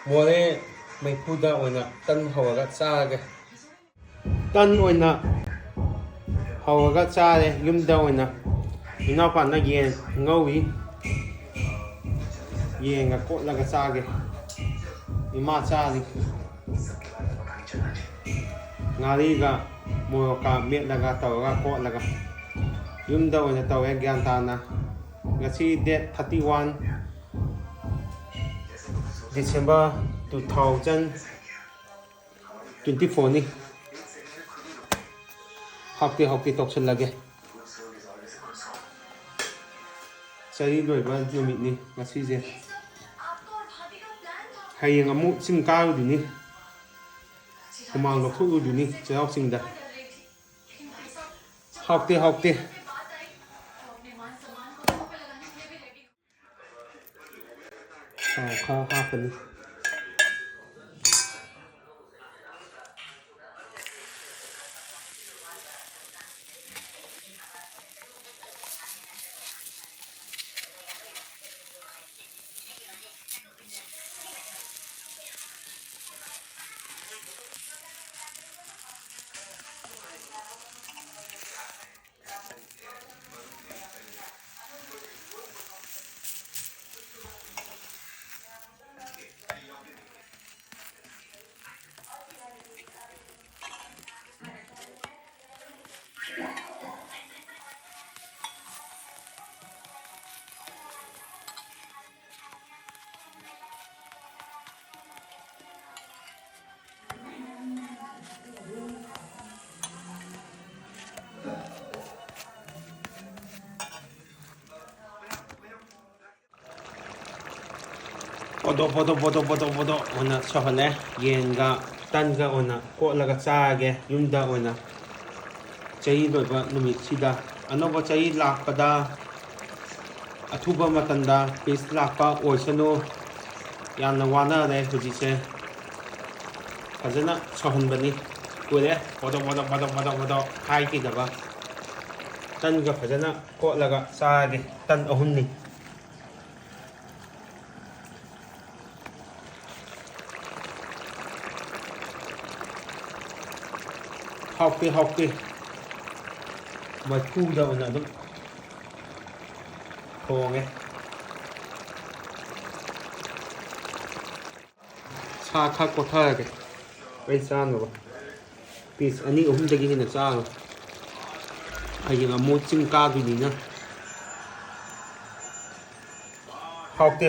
ꯃꯣꯔꯦ ꯃꯩꯐꯨꯗ ꯑꯣꯏꯅ ꯇꯟ ꯍꯧꯔꯒ ꯆꯥꯔꯒꯦ ꯇꯟ ꯑꯣꯏꯅ ꯍꯧꯔꯒ ꯆꯥꯔꯦ ꯌꯨꯝꯗ ꯑꯣꯏꯅ ꯏꯅꯥꯎꯄꯥꯅ ꯌꯦꯟ ꯉꯧꯏ ꯌꯦꯟꯒ ꯀꯣꯠꯂꯒ ꯆꯥꯒꯦ ꯏꯃꯥ ꯆꯥꯔꯤ ꯉꯥꯔꯤꯒ ꯃꯣꯔꯣꯛꯀ ꯃꯦꯠꯂꯒ ꯇꯧꯔꯒ ꯀꯣꯠꯂꯒ ꯌꯨꯝꯗ ꯑꯣꯏꯅ ꯇꯧꯋꯦ ꯒ꯭ꯌꯥꯟ ꯇꯥꯅ ꯉꯁꯤ ꯗꯦꯠ 31 December 2024ꯅꯤ ꯍꯥꯎꯇꯦ ꯇꯧꯁꯜꯂꯒꯦ ꯆꯍꯤ ꯂꯣꯏꯕ ꯅꯨꯃꯤꯠꯅꯤ ꯉꯁꯤꯁꯦ ꯍꯌꯦꯡ ꯑꯃꯨꯛ ꯆꯤꯡ ꯀꯥꯔꯨꯗꯨꯅꯤ ꯍꯨꯃꯥꯡ ꯂꯧꯊꯣꯛꯎꯗꯨꯅꯤ ꯆꯩꯔꯥꯎ ꯆꯤꯡꯗ ꯍꯥꯎꯇꯦ ꯈꯔ ꯍꯥꯞꯄꯅꯤ ꯄꯣꯗꯣ ꯑꯣꯏꯅ ꯁꯧꯍꯜꯂꯦ ꯌꯦꯟꯒ ꯇꯟꯒ ꯑꯣꯏꯅ ꯀꯣꯠꯂꯒ ꯆꯥꯔꯒꯦ ꯌꯨꯝꯗ ꯑꯣꯏꯅ ꯆꯍꯤ ꯂꯣꯏꯕ ꯅꯨꯃꯤꯠꯁꯤꯗ ꯑꯅꯧꯕ ꯆꯍꯤ ꯂꯥꯛꯄꯗ ꯑꯊꯨꯕ ꯃꯇꯝꯗ ꯄꯤꯁ ꯂꯥꯛꯄ ꯑꯣꯏꯁꯅꯨ ꯌꯥꯝꯅ ꯋꯥꯅꯔꯦ ꯍꯧꯖꯤꯛꯁꯦ ꯐꯖꯅ ꯁꯧꯍꯟꯕꯅꯤ ꯀꯨꯏꯔꯦ ꯄꯣꯗꯣ ꯍꯥꯏꯈꯤꯗꯕ ꯇꯟꯒ ꯐꯖꯅ ꯀꯣꯠꯂꯒ ꯆꯥꯔꯒꯦ ꯇꯟ 3ꯅꯤ ꯍꯥꯎꯇꯦ ꯃꯩꯐꯨꯗ ꯑꯣꯏꯅ ꯑꯗꯨꯝ ꯊꯣꯡꯉꯦ ꯁꯥ ꯈꯔ ꯀꯣꯊꯔꯒꯦ ꯑꯩ ꯆꯥꯅꯕ ꯄꯤꯁ 2-3ꯗꯒꯤ ꯍꯦꯟꯅ ꯆꯥꯔꯣꯏ ꯍꯌꯦꯡ ꯑꯃꯨꯛ ꯆꯤꯡ ꯀꯥꯗꯣꯏꯅꯤꯅ ꯍꯥꯎꯇꯦ